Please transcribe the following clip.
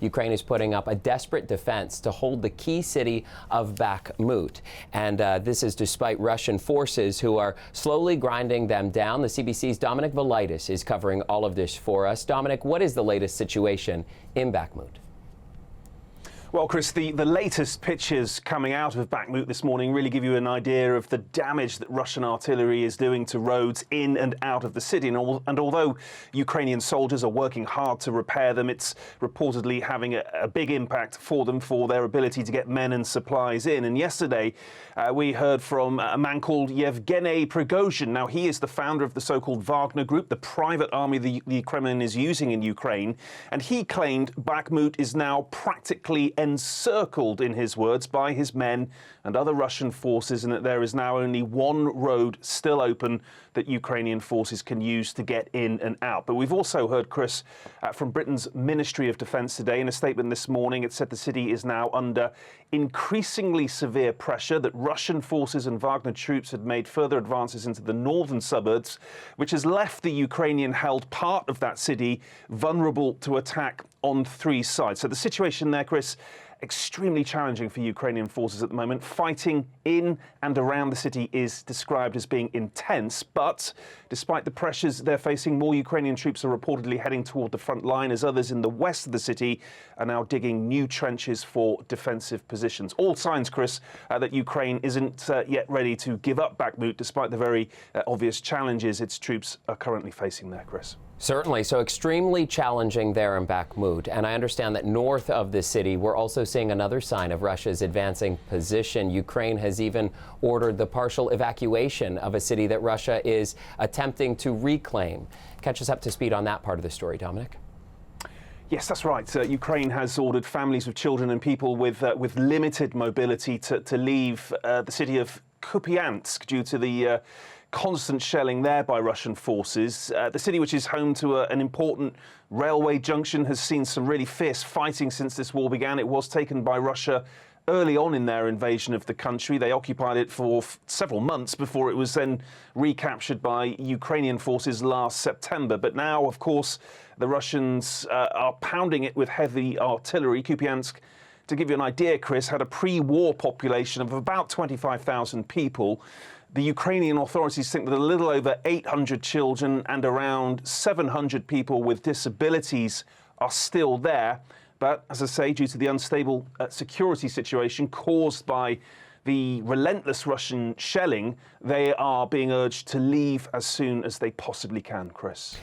Ukraine is putting up a desperate defense to hold the key city of Bakhmut. And this is despite Russian forces who are slowly grinding them down. The CBC's Dominic Velitis is covering all of this for us. Dominic, what is the latest situation in Bakhmut? Well, Chris, the latest pictures coming out of Bakhmut this morning really give you an idea of the damage that Russian artillery is doing to roads in and out of the city. And although Ukrainian soldiers are working hard to repair them, it's reportedly having a big impact for them, for their ability to get men and supplies in. And yesterday, we heard from a man called Yevgeny Prigozhin. Now, he is the founder of the so-called Wagner Group, the private army the Kremlin is using in Ukraine. And he claimed Bakhmut is now practically encircled, in his words, by his men and other Russian forces, and that there is now only one road still open that Ukrainian forces can use to get in and out. But we've also heard, Chris, from Britain's Ministry of Defence today. In a statement this morning, it said the city is now under increasingly severe pressure, that Russian forces and Wagner troops had made further advances into the northern suburbs, which has left the Ukrainian-held part of that city vulnerable to attack on three sides. So the situation there, Chris, extremely challenging for Ukrainian forces at the moment. Fighting in and around the city is described as being intense, but despite the pressures they're facing, more Ukrainian troops are reportedly heading toward the front line as others in the west of the city are now digging new trenches for defensive positions. All signs, Chris, that Ukraine isn't yet ready to give up Bakhmut, despite the very obvious challenges its troops are currently facing there, Chris. Certainly. So extremely challenging there in Bakhmut. And I understand that north of the city, we're also seeing another sign of Russia's advancing position. Ukraine has even ordered the partial evacuation of a city that Russia is attempting to reclaim. Catch us up to speed on that part of the story, Dominic. Yes, that's right. Ukraine has ordered families with children and people with limited mobility to leave the city of Kupiansk due to the constant shelling there by Russian forces. The city, which is home to an important railway junction, has seen some really fierce fighting since this war began. It was taken by Russia early on in their invasion of the country. They occupied it for several months before it was then recaptured by Ukrainian forces last September. But now, of course, the Russians are pounding it with heavy artillery. Kupiansk, to give you an idea, Chris, had a pre-war population of about 25,000 people. The Ukrainian authorities think that a little over 800 children and around 700 people with disabilities are still there. But, as I say, due to the unstable security situation caused by the relentless Russian shelling, they are being urged to leave as soon as they possibly can, Chris.